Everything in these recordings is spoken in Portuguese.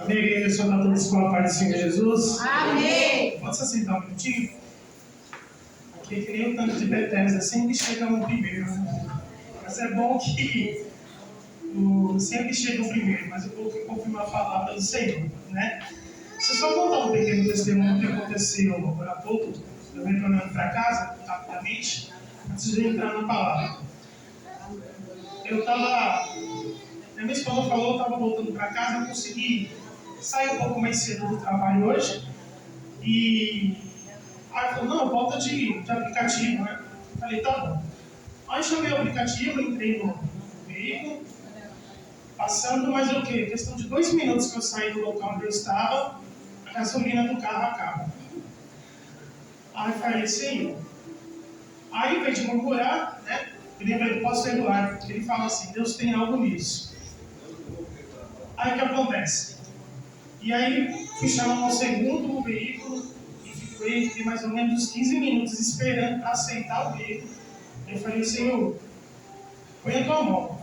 Minha igreja, Senhor, está todos com a paz do Senhor Jesus. Amém. Pode se assentar um minutinho? Aqui é que nem o tanto de Bethesda, sempre chegam primeiro. Mas é bom que sempre chegam primeiro, mas eu vou confirmar a palavra do Senhor, né? Se eu só contar um pequeno testemunho que aconteceu agora há pouco, eu retornando para casa, rapidamente, antes de entrar na palavra. Minha esposa falou, eu estava voltando para casa, eu consegui sair um pouco mais cedo do trabalho hoje. E aí ela falou, não, volta de aplicativo, né? Eu falei, tá bom. Aí chamei o aplicativo, entrei no veículo, passando mais o quê? Questão de 2 minutos que eu saí do local onde eu estava, a gasolina do carro acaba. Aí eu falei, Senhor. Aí, em vez de murmurar, né? Eu lembrei do apóstolo Eduardo, que ele fala assim, Deus tem algo nisso. Aí o que acontece? E aí fui chamar um segundo veículo e fiquei mais ou menos uns 15 minutos esperando para aceitar o veículo. Eu falei, Senhor, põe a tua mão.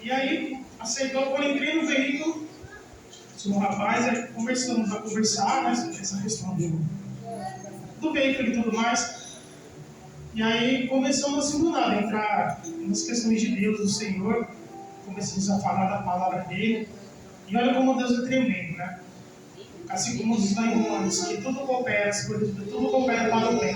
E aí aceitou, quando entrei no veículo, tinha um rapaz, aí começamos a conversar, né, sobre essa questão do veículo e tudo mais. E aí começamos assim do nada, a entrar nas questões de Deus, do Senhor, começamos a falar da palavra dele. E olha como Deus é tremendo, né? Assim como diz lá em Romanos, que tudo coopera, as coisas de Deus, tudo coopera para o bem,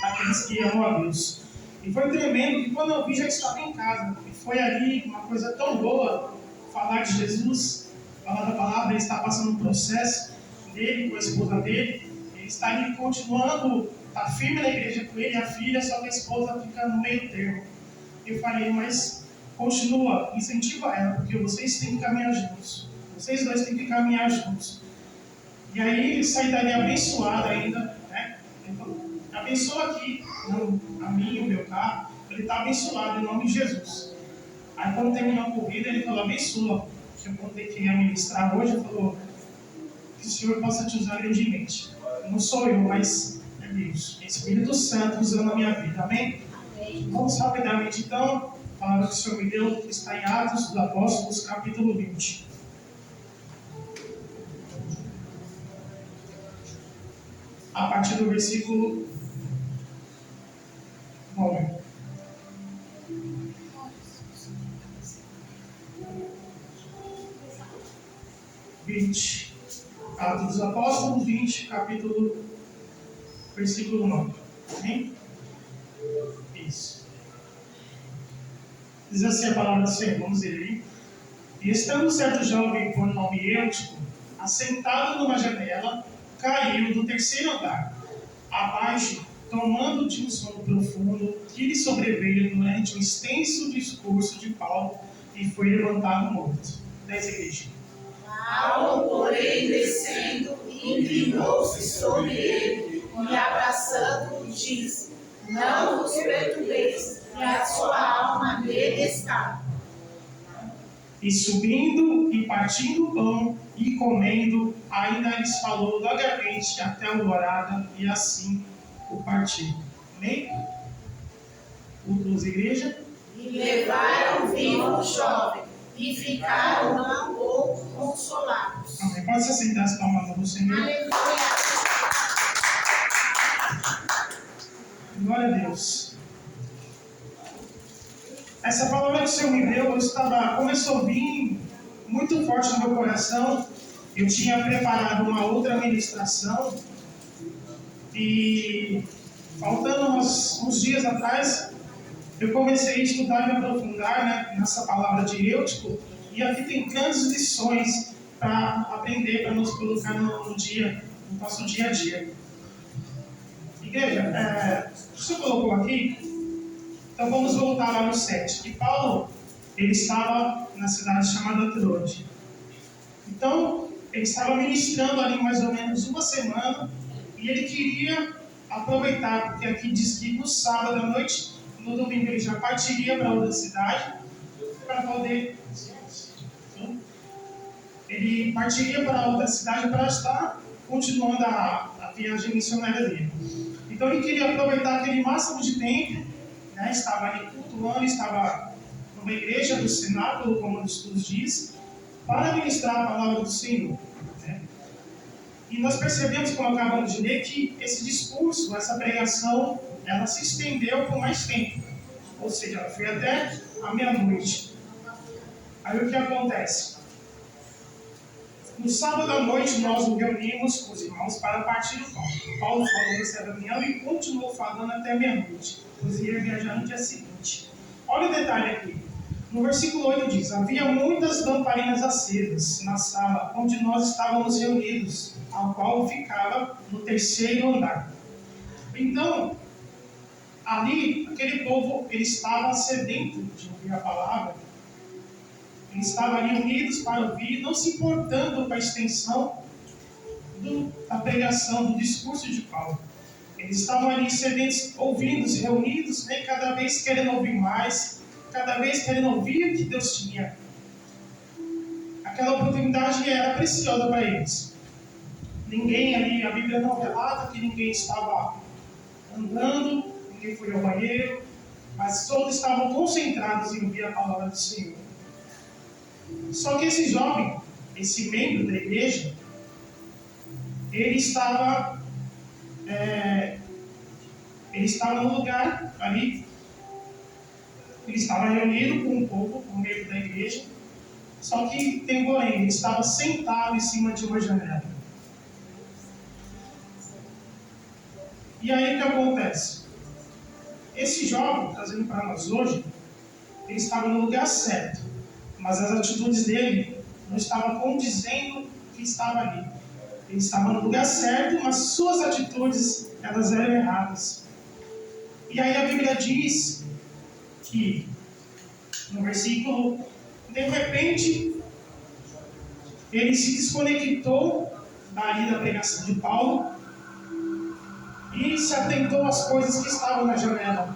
daqueles que amam a Deus. E foi tremendo que quando eu vi já estava em casa. E foi ali uma coisa tão boa, falar de Jesus, falar da palavra. Ele está passando um processo dele com a esposa dele. Ele está ali continuando, está firme na igreja com ele, a filha, só que a esposa fica no meio termo. Eu falei, mas continua, incentiva ela, porque vocês têm que caminhar juntos. Vocês dois têm que caminhar juntos. E aí ele sai dali abençoado ainda, né? Ele falou, abençoa aqui, a mim e o meu carro. Ele está abençoado em nome de Jesus. Aí quando terminou a corrida, ele falou, abençoa. Eu contei que ia ministrar hoje, ele falou, que o Senhor possa te usar grandemente. Não sou eu, mas é Deus. Espírito Santo usando a minha vida, amém? Vamos rapidamente então, a palavra que o Senhor me deu está em Atos dos Apóstolos, capítulo 20. A partir do versículo 9. Atos dos Apóstolos 20, capítulo, versículo 9. Amém? Isso. Diz assim a palavra do Senhor, vamos ler aí. E estando certo jovem por nome Eutico, assentado numa janela, caiu do 3º andar, abaixo, tomando de um sono profundo que lhe sobreveio durante um extenso discurso de Paulo e foi levantado morto. 10 igreja. Paulo, porém, descendo, inclinou-se sobre ele e, abraçando-o, disse: não vos perturbeis, que a sua alma nele está. E subindo e partindo o pão e comendo, ainda lhes falou longamente até a alvorada, e assim o partiu. Amém? Os igreja? E levaram vivo o jovem, e ficaram não pouco consolados. Amém. Pode se assentar as palmas do Senhor. Aleluia. Glória a Deus. Essa palavra que o Senhor me deu, começou a vir muito forte no meu coração. Eu tinha preparado uma outra ministração e, faltando uns dias atrás, eu comecei a estudar e me aprofundar, né, nessa palavra de Eutico, e aqui tem grandes lições para aprender, para nos colocar no nosso dia a dia. Igreja, o Senhor colocou aqui. Então vamos voltar lá no 7, que Paulo, ele estava na cidade chamada Troade. Então, ele estava ministrando ali mais ou menos uma semana, e ele queria aproveitar, porque aqui diz que no sábado à noite, no domingo ele já partiria para outra cidade, para poder... Ele partiria para outra cidade para estar continuando a viagem missionária dele. Então ele queria aproveitar aquele máximo de tempo, né, estava ali cultuando, estava numa igreja do cenáculo, como os estudos diz, para ministrar a palavra do Senhor. Né? E nós percebemos, como acabamos de ler, que esse discurso, essa pregação, ela se estendeu por mais tempo. Ou seja, ela foi até a meia-noite. Aí o que acontece? No sábado à noite, nós nos reunimos com os irmãos para partir do pão. Paulo falou nessa reunião e continuou falando até meia-noite, pois ia viajar no dia seguinte. Olha o detalhe aqui. No versículo 8 diz: havia muitas lamparinas acesas na sala onde nós estávamos reunidos, a qual ficava no terceiro andar. Então, ali, aquele povo, ele estava sedento de ouvir a palavra. Eles estavam ali unidos para ouvir, não se importando com a extensão da pregação, do discurso de Paulo. Eles estavam ali sedentos, ouvindo, reunidos, né, cada vez querendo ouvir mais, cada vez querendo ouvir o que Deus tinha. Aquela oportunidade era preciosa para eles. Ninguém ali, a Bíblia não relata que ninguém estava andando, ninguém foi ao banheiro, mas todos estavam concentrados em ouvir a palavra do Senhor. Só que esse jovem, esse membro da igreja, ele estava no lugar ali, ele estava reunido com o povo, com o membro da igreja, só que tem porém, ele estava sentado em cima de uma janela. E aí o que acontece? Esse jovem, trazendo para nós hoje, ele estava no lugar certo, mas as atitudes dele não estavam condizendo o que estava ali. Ele estava no lugar certo, mas suas atitudes, elas eram erradas. E aí a Bíblia diz que, no versículo, de repente, ele se desconectou dali da pregação de Paulo e se atentou às coisas que estavam na janela.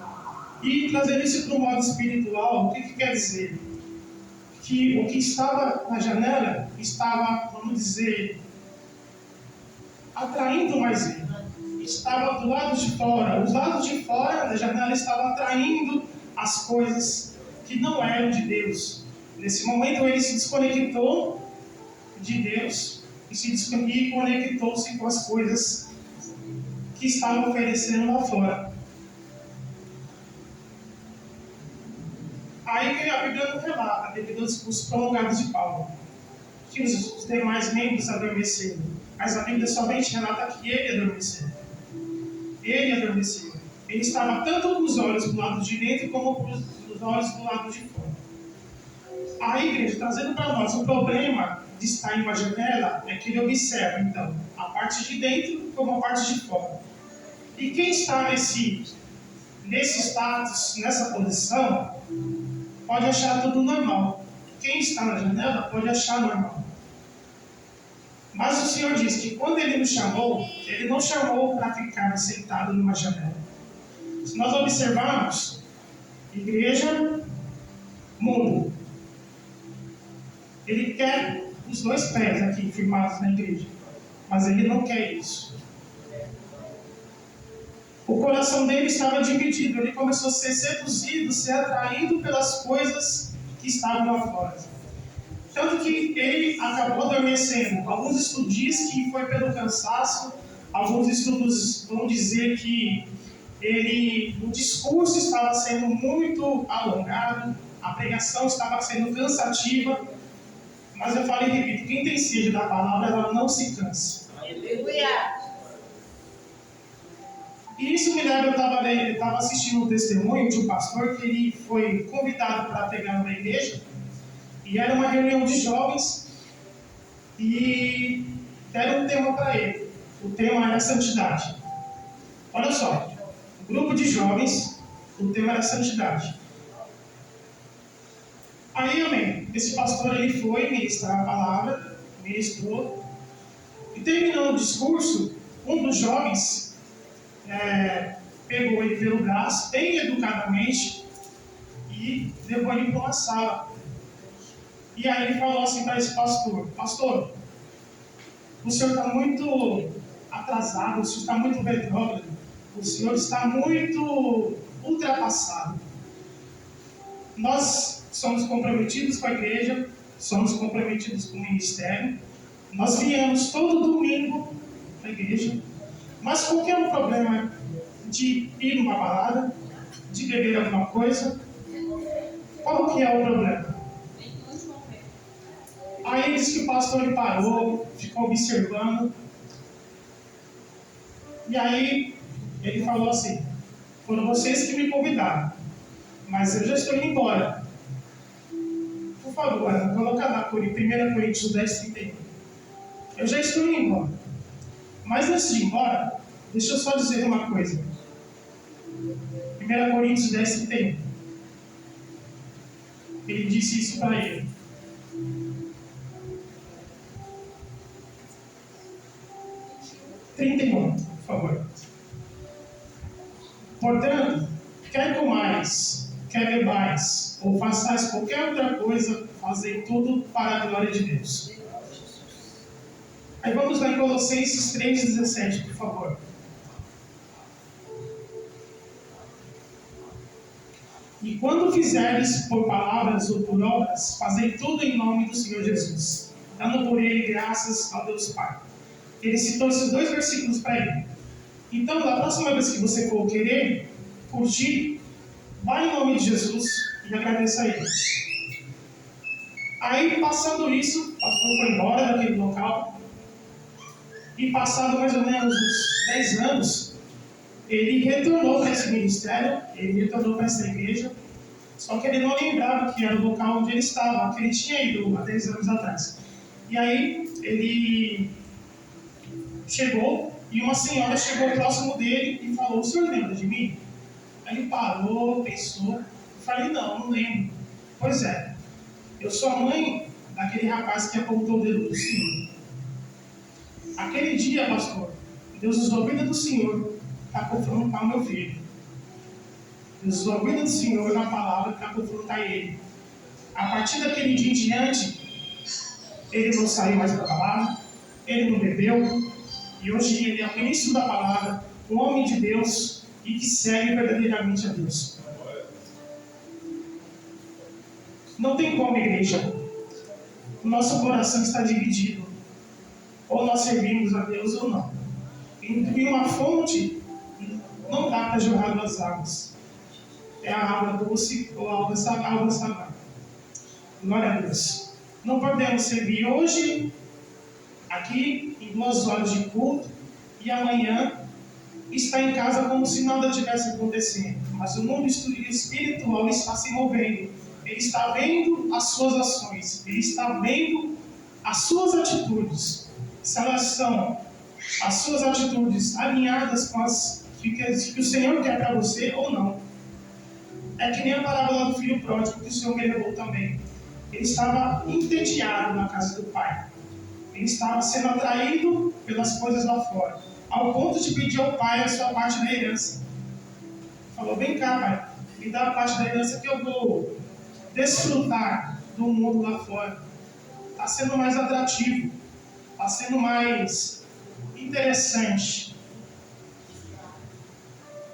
E trazendo isso para o modo espiritual, o que quer dizer? Que o que estava na janela estava, vamos dizer, atraindo mais ele. Estava do lado de fora. Os lados de fora da janela estavam atraindo as coisas que não eram de Deus. Nesse momento ele se desconectou de Deus e conectou-se com as coisas que estavam oferecendo lá fora. Aí que a Bíblia não relata, devido aos discursos prolongados de Paulo, que os demais membros adormeceram. Mas a Bíblia somente relata que ele adormeceu. Ele adormeceu. Ele estava tanto com os olhos do lado de dentro como com os olhos do lado de fora. A igreja, trazendo para nós o problema de estar em uma janela, é que ele observa, então, a parte de dentro como a parte de fora. E quem está nesse status, nessa posição, pode achar tudo normal. Quem está na janela pode achar normal. Mas o Senhor diz que quando Ele nos chamou, Ele não chamou para ficar sentado numa janela. Se nós observarmos, igreja, mundo, Ele quer os dois pés aqui firmados na igreja, mas Ele não quer isso. O coração dele estava dividido, ele começou a ser seduzido, ser atraído pelas coisas que estavam lá fora. Tanto que ele acabou adormecendo. Alguns estudos dizem que foi pelo cansaço, alguns estudos vão dizer que o discurso estava sendo muito alongado, a pregação estava sendo cansativa, mas eu falo e repito, quem tem sede da palavra, ela não se cansa. Aleluia! E isso me lembra, eu estava assistindo um testemunho de um pastor que ele foi convidado para pregar numa igreja, e era uma reunião de jovens, e deram um tema para ele. O tema era santidade. Olha só, um grupo de jovens, o tema era santidade. Aí, amém, esse pastor ele foi ministrar a palavra, ministrou, e terminando o discurso, um dos jovens pegou ele pelo braço, bem educadamente, e levou ele para uma sala. E aí ele falou assim para esse pastor: pastor, o senhor está muito atrasado, o senhor está muito retrógrado, o senhor está muito ultrapassado. Nós somos comprometidos com a igreja, somos comprometidos com o ministério, nós viemos todo domingo na igreja, mas qualquer um problema de ir numa balada, de beber alguma coisa, qual que é o problema? Aí ele disse que o pastor ele parou, ficou observando, e aí ele falou assim: foram vocês que me convidaram, mas eu já estou indo embora. Por favor, Ana, coloca lá 1 Coríntios 10, 31. Eu já estou indo embora. Mas antes de ir embora, deixa eu só dizer uma coisa. 1 Coríntios 10, 31. Ele disse isso para ele. Por favor. Portanto, quer comais, quer bebais, ou façais qualquer outra coisa, fazei tudo para a glória de Deus. Aí vamos lá em Colossenses 3,17, por favor. E quando fizerdes por palavras ou por obras, fazei tudo em nome do Senhor Jesus, dando por ele graças ao Deus Pai. Ele citou esses 2 versículos para ele. Então, da próxima vez que você for querer curtir, vai em nome de Jesus e agradeça a Ele. Aí, passando isso, o pastor foi embora daquele local. E passado mais ou menos uns 10 anos, ele retornou para esse ministério, ele retornou para essa igreja, só que ele não lembrava que era o local onde ele estava, que ele tinha ido há 10 anos atrás. E aí, ele chegou, e uma senhora chegou próximo dele e falou: o senhor lembra de mim? Aí ele parou, pensou, eu falei: não lembro. Pois é, eu sou a mãe daquele rapaz que apontou o dedo para o senhor. Aquele dia, pastor, Deus usou a vida do senhor para confrontar o meu filho. Deus usou a vida do senhor na palavra para confrontar ele. A partir daquele dia em diante, ele não saiu mais da palavra, ele não bebeu, e hoje ele é o ministro da palavra, um homem de Deus e que segue verdadeiramente a Deus. Não tem como, igreja. O nosso coração está dividido. Ou nós servimos a Deus ou não. Em uma fonte, não dá para jorrar das águas. É a água doce ou a água salgada. Glória a Deus. Não podemos servir hoje, aqui, em 2 horas de culto, e amanhã está em casa como se nada tivesse acontecendo. Mas o mundo espiritual está se movendo. Ele está vendo as suas ações. Ele está vendo as suas atitudes. Se elas são as suas atitudes alinhadas com as que o Senhor quer para você ou não. É que nem a parábola do filho pródigo que o Senhor me levou também. Ele estava entediado na casa do pai. Ele estava sendo atraído pelas coisas lá fora, ao ponto de pedir ao pai a sua parte da herança. Falou: vem cá, pai, me dá a parte da herança que eu vou desfrutar do mundo lá fora. Está sendo mais atrativo, está sendo mais interessante.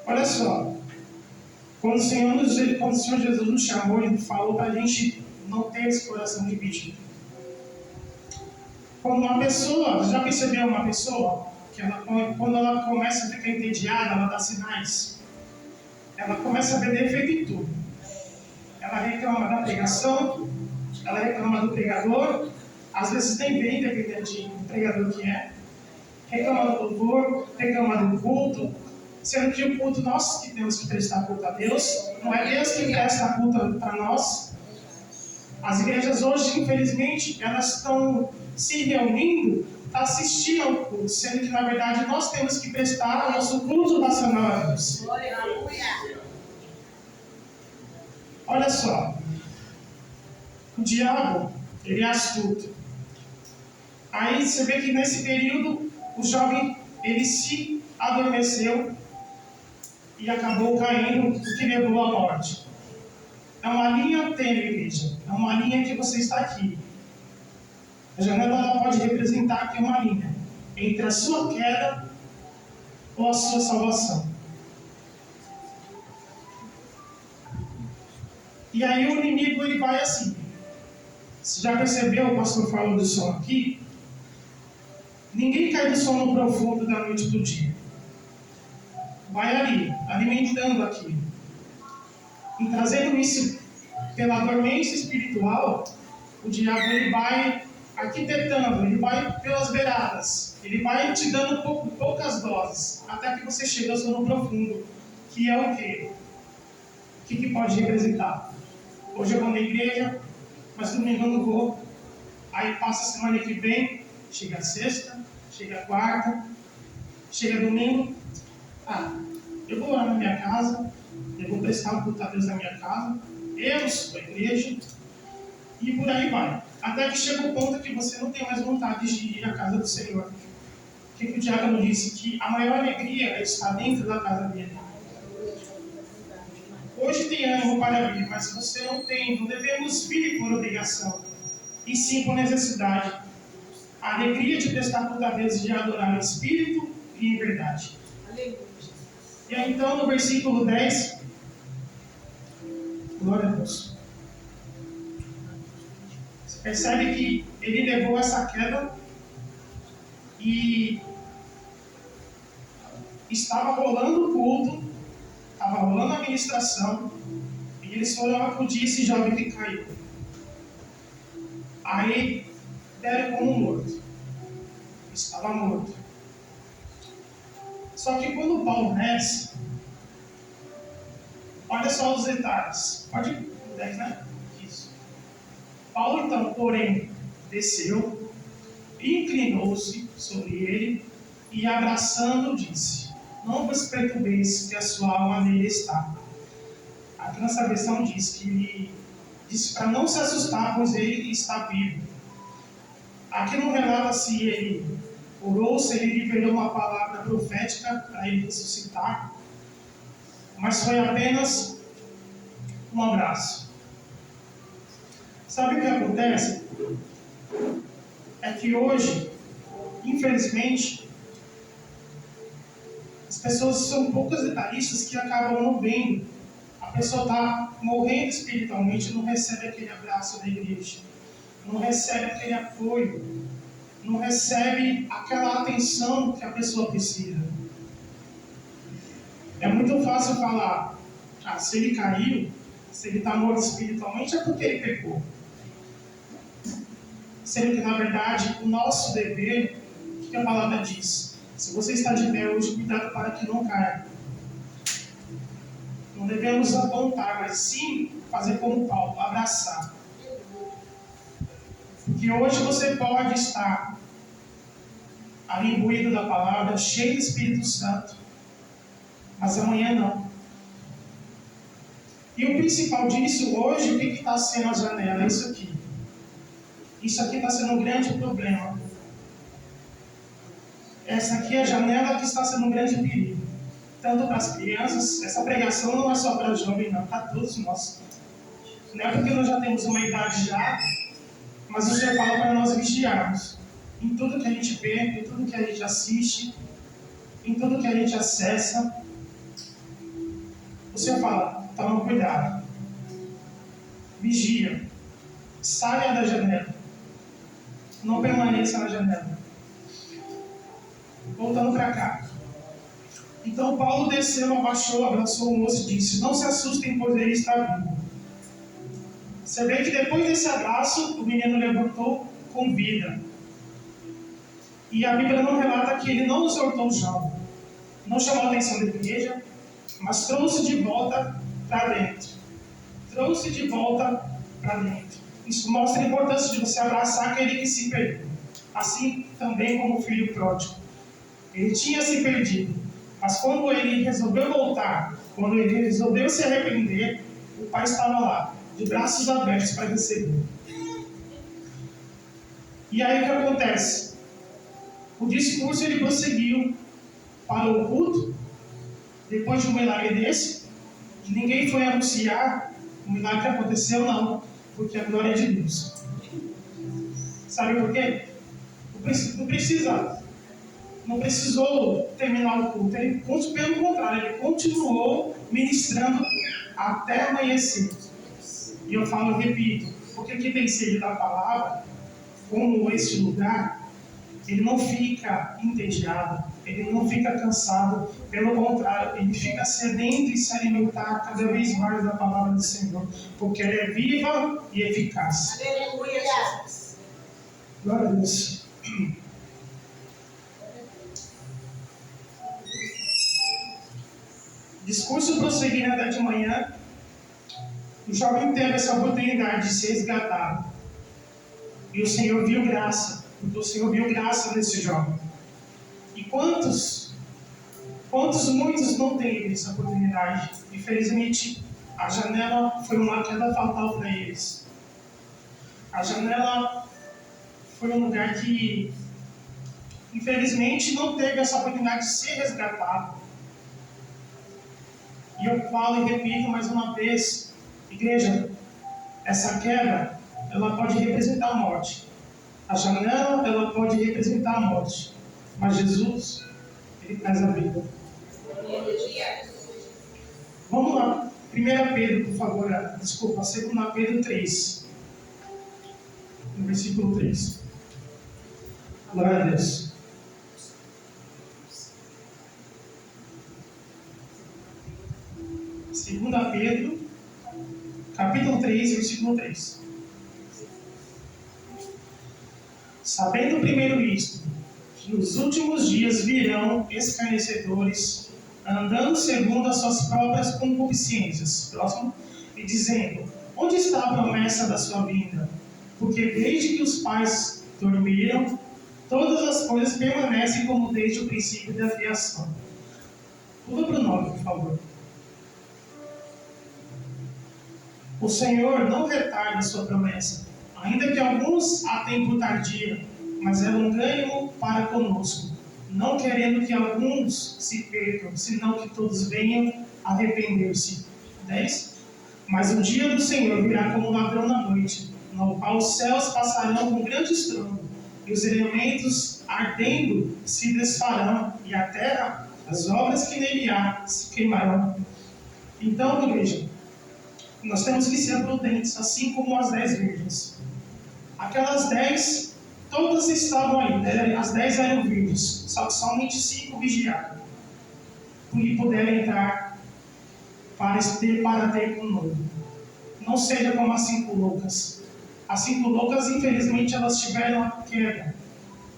Olha só, quando o Senhor Jesus nos chamou, Ele falou para a gente não ter esse coração dividido. Quando uma pessoa, já percebeu uma pessoa, que quando ela começa a ficar entediada, ela dá sinais. Ela começa a ver defeito em tudo. Ela reclama da pregação, ela reclama do pregador, às vezes nem bem, dependendo do pregador que é. Reclama do louvor, reclama do culto, sendo que o culto nós que temos que prestar culto a Deus, não é Deus que presta culto para nós. As igrejas hoje, infelizmente, elas estão se reunindo para assistir ao culto, sendo que, na verdade, nós temos que prestar o nosso culto nacional a Deus. Olha só, o diabo, ele é astuto. Aí você vê que nesse período, o jovem, ele se adormeceu e acabou caindo, o que levou à morte. É uma linha tênue, igreja. É uma linha que você está aqui. A janela ela pode representar aqui uma linha entre a sua queda ou a sua salvação. E aí o inimigo ele vai assim. Você já percebeu, o pastor falou do sono aqui? Ninguém cai do sono profundo da noite para o dia. Vai ali, alimentando aquilo. E trazendo isso pela dormência espiritual, o diabo ele vai arquitetando, ele vai pelas beiradas, ele vai te dando poucas doses, até que você chega ao sono profundo, que é o quê? O que pode representar? Hoje eu vou na igreja, mas domingo eu não vou. Aí passa a semana que vem, chega a sexta, chega a quarta, chega domingo. Eu vou lá na minha casa, eu vou prestar um culto a Deus na minha casa, eu sou a igreja, e por aí vai. Até que chega o ponto que você não tem mais vontade de ir à casa do Senhor. O que o diácono disse? Que a maior alegria é estar dentro da casa dele. Hoje tem ânimo para vir, mas se você não tem, não devemos vir por obrigação, e sim por necessidade. A alegria de prestar culto a Deus e de adorar em espírito e em verdade. E aí então no versículo 10, glória a Deus. Você percebe que ele levou essa queda e estava rolando o culto, estava rolando a ministração, e eles foram acudir esse jovem que caiu. Aí deram como morto. Estava morto. Só que quando Paulo desce, olha só os detalhes. Pode ir 10, né? Isso. Paulo então, porém, desceu, inclinou-se sobre ele e abraçando disse: não vos perturbeis, que a sua alma nele está. Aqui nessa versão diz que ele disse para não se assustar, pois ele está vivo. Aqui não relata se ele orou, se ele liberou uma palavra profética para ele ressuscitar, mas foi apenas um abraço. Sabe o que acontece? É que hoje, infelizmente, as pessoas são poucas detalhistas que acabam não vendo. A pessoa está morrendo espiritualmente, não recebe aquele abraço da igreja, não recebe aquele apoio, não recebe aquela atenção que a pessoa precisa. É muito fácil falar, se ele caiu, se ele está morto espiritualmente, é porque ele pecou. Sendo que, na verdade, o nosso dever, o que a palavra diz? Se você está de pé hoje, cuidado para que não caia. Não devemos apontar, mas sim fazer como Paulo, abraçar. Porque hoje você pode estar ali imbuído da palavra, cheio do Espírito Santo, mas amanhã não. E o principal disso hoje, o que está sendo a janela? Isso aqui. Isso aqui está sendo um grande problema. Essa aqui é a janela que está sendo um grande perigo. Tanto para as crianças, essa pregação não é só para os jovens, não, para todos nós. Não é porque nós já temos uma idade já, mas o Senhor fala para nós vigiarmos. Em tudo que a gente vê, em tudo que a gente assiste, em tudo que a gente acessa, o Senhor fala, toma cuidado. Vigia. Saia da janela. Não permaneça na janela. Voltando para cá. Então Paulo desceu, abaixou, abraçou o moço e disse: não se assustem, pois ele está vivo. Você vê que depois desse abraço, o menino levantou com vida. E a Bíblia não relata que ele não exortou o jovem, não chamou a atenção da igreja, mas trouxe de volta para dentro. Trouxe de volta para dentro. Isso mostra a importância de você abraçar aquele que se perdeu. Assim também como o filho pródigo. Ele tinha se perdido, mas quando ele resolveu voltar, quando ele resolveu se arrepender, o pai estava lá, de braços abertos para receber. E aí o que acontece? O discurso ele prosseguiu para o culto. Depois de um milagre desse, ninguém foi anunciar o milagre que aconteceu, não, porque a glória é de Deus. Sabe por quê? Não precisou terminar o culto. Ele, pelo contrário, ele continuou ministrando até amanhecer. E eu repito, Porque quem tem sede da palavra, como esse lugar, ele não fica entediado, ele não fica cansado, pelo contrário, ele fica sedento e se alimentar cada vez mais da palavra do Senhor, porque ela é viva e eficaz. Aleluia, Jesus. Glória a Deus. Discurso prosseguindo até de manhã, o jovem teve essa oportunidade de ser resgatado. E o Senhor viu graça, porque o Senhor viu graça nesse jovem. E muitos não têm essa oportunidade. Infelizmente, a janela foi uma queda fatal para eles. A janela foi um lugar que, infelizmente, não teve essa oportunidade de ser resgatado. E eu falo e repito mais uma vez, igreja, essa queda, ela pode representar a morte. A janela, ela pode representar a morte. Mas Jesus, ele traz a vida. Vamos lá. 1 Pedro, por favor. Desculpa, 2 Pedro 3. No versículo 3. Glória a Deus. Segunda Pedro, capítulo 3, versículo 3. Sabendo primeiro isto, que nos últimos dias virão escarnecedores, andando segundo as suas próprias concupiscências. Próximo. E dizendo, onde está a promessa da sua vinda? Porque desde que os pais dormiram, todas as coisas permanecem como desde o princípio da criação. Pula para o 9, por favor. O Senhor não retarda a sua promessa, ainda que alguns a tenham por tardia, mas é um ganho para conosco, não querendo que alguns se percam, senão que todos venham arrepender-se. 10. Mas o dia do Senhor virá como um ladrão na noite, no qual os céus passarão com grande estrondo, e os elementos ardendo se desfarão, e a terra, as obras que nele há, se queimarão. Então, igreja, nós temos que ser prudentes, assim como as 10 virgens. Aquelas 10, todas estavam ali, né? As 10 eram virgens, só que somente 5 vigiaram. E puderam entrar para ter com o noivo. Não seja como as 5 loucas. As 5 loucas, infelizmente, elas tiveram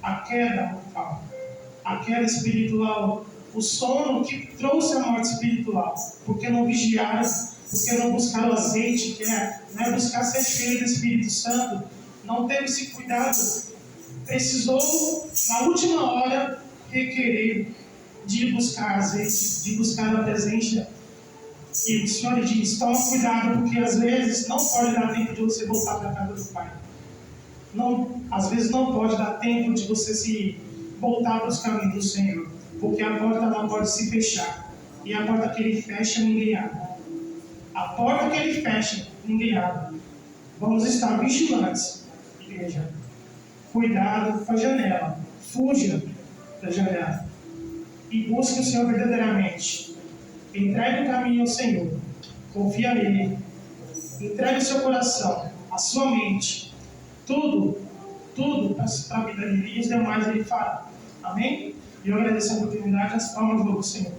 a queda espiritual, o sono que trouxe a morte espiritual, porque não vigiaram, porque não buscaram o azeite, que é buscar ser cheio do Espírito Santo, não teve esse cuidado, precisou, na última hora, requerer de buscar azeite, de buscar a presença. E o Senhor diz, toma cuidado, porque às vezes não pode dar tempo de você voltar para a casa do Pai. Não, às vezes não pode dar tempo de você se voltar para os caminhos do Senhor, porque a porta não pode se fechar, e a porta que Ele fecha, ninguém abre. A porta que Ele fecha, ninguém abre. Vamos estar vigilantes, igreja. Cuidado com a janela. Fuja da janela. E busque o Senhor verdadeiramente. Entregue o caminho ao Senhor. Confia nele. Entregue o seu coração, a sua mente. Tudo para a vida dele. E os demais Ele fará. Amém? E eu agradeço a oportunidade, as palmas do Senhor.